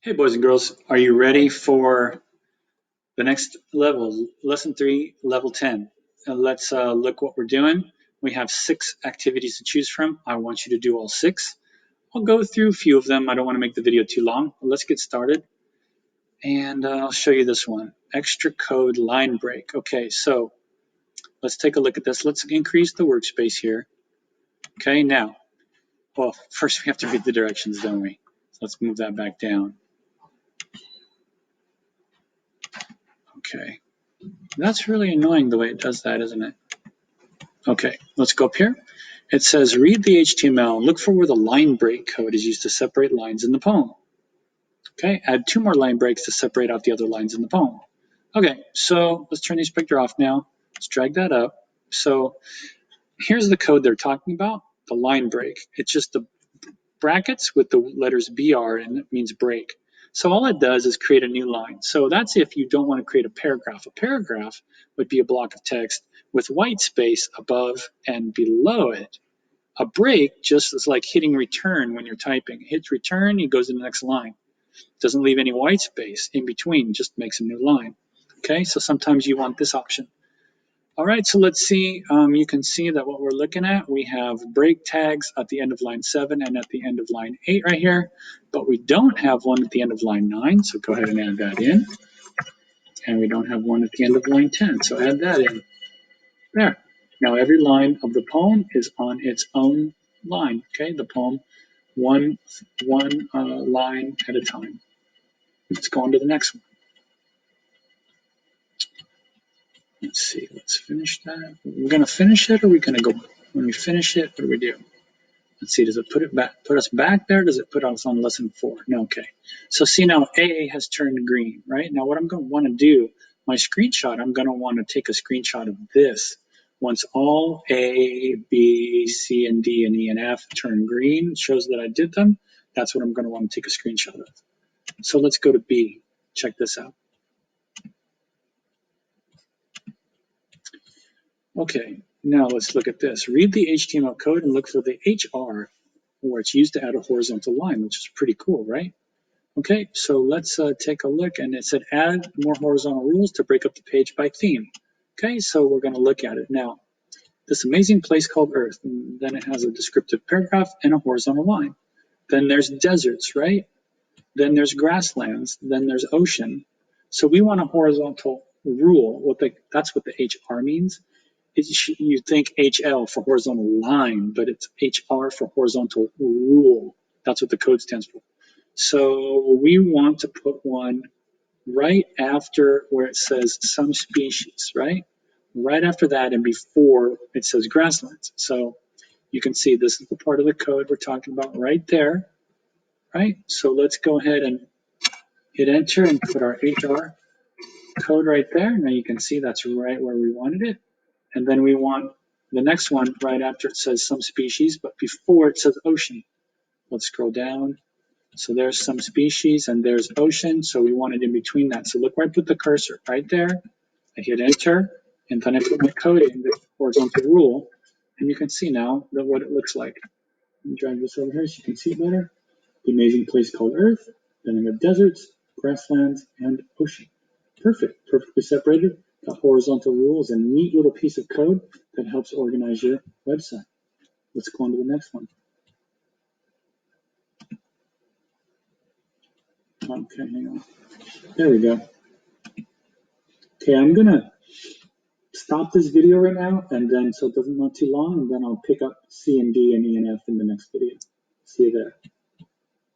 Hey, boys and girls, are you ready for the next level, lesson 3, level 10? Let's look what we're doing. We have 6 activities to choose from. I want you to do all 6. I'll go through a few of them. I don't want to make the video too long. Let's get started. And I'll show you this one, extra code line break. Okay, so let's take a look at this. Let's increase the workspace here. Okay, now, well, first we have to read the directions, don't we? So let's move that back down. Okay. That's really annoying the way it does that, isn't it? Okay, let's go up here. It says read the HTML, look for where the line break code is used to separate lines in the poem. Okay, add 2 more line breaks to separate out the other lines in the poem. Okay, so let's turn the inspector off now. Let's drag that up. So here's the code they're talking about, the line break. It's just the brackets with the letters BR and it means break. So all it does is create a new line. So that's if you don't want to create a paragraph. A paragraph would be a block of text with white space above and below it. A break just is like hitting return when you're typing. It hits return, it goes to the next line. It doesn't leave any white space in between, just makes a new line. Okay, so sometimes you want this option. All right, so let's see. You can see that what we're looking at, we have break tags at the end of line 7 and at the end of line 8 right here, but we don't have one at the end of line 9, so go ahead and add that in. And we don't have one at the end of line 10, so add that in. There. Now every line of the poem is on its own line, okay? The poem, one line at a time. Let's go on to the next one. Let's see, let's finish that. We're gonna finish it, or are we gonna go, when we finish it, what do we do? Let's see, does it put us back there? Does it put us on lesson 4? No, okay. So see now A has turned green, right? Now what I'm going to want to do, my screenshot, I'm going to want to take a screenshot of this. Once all A, B, C, and D, and E, and F turn green, it shows that I did them. That's what I'm going to want to take a screenshot of. So let's go to B. Check this out. Okay, now let's look at this. Read the HTML code and look for the HR, where it's used to add a horizontal line, which is pretty cool, right? Okay, so let's take a look, and it said add more horizontal rules to break up the page by theme. Okay, so we're going to look at it now. This amazing place called Earth, and then it has a descriptive paragraph and a horizontal line. Then there's deserts, right? Then there's grasslands, then there's ocean. So we want a horizontal rule. That's what the HR means. You think HL for horizontal line, but it's HR for horizontal rule. That's what the code stands for. So we want to put one right after where it says some species, right? Right after that and before it says grasslands. So you can see this is the part of the code we're talking about right there, right? So let's go ahead and hit enter and put our HR code right there. Now you can see that's right where we wanted it. And then we want the next one right after it says some species, but before it says ocean. Let's scroll down. So there's some species and there's ocean. So we want it in between that. So look where I put the cursor, right there. I hit enter, and then I put my code in the horizontal rule. And you can see now what it looks like. Let me drag this over here so you can see it better. The amazing place called Earth. Then we have deserts, grasslands, and ocean. Perfect, perfectly separated. Got horizontal rules and a neat little piece of code that helps organize your website. Let's go on to the next one. Okay, hang on. There we go. Okay, I'm gonna stop this video right now, and then so it doesn't go too long, and then I'll pick up C and D and E and F in the next video. See you there.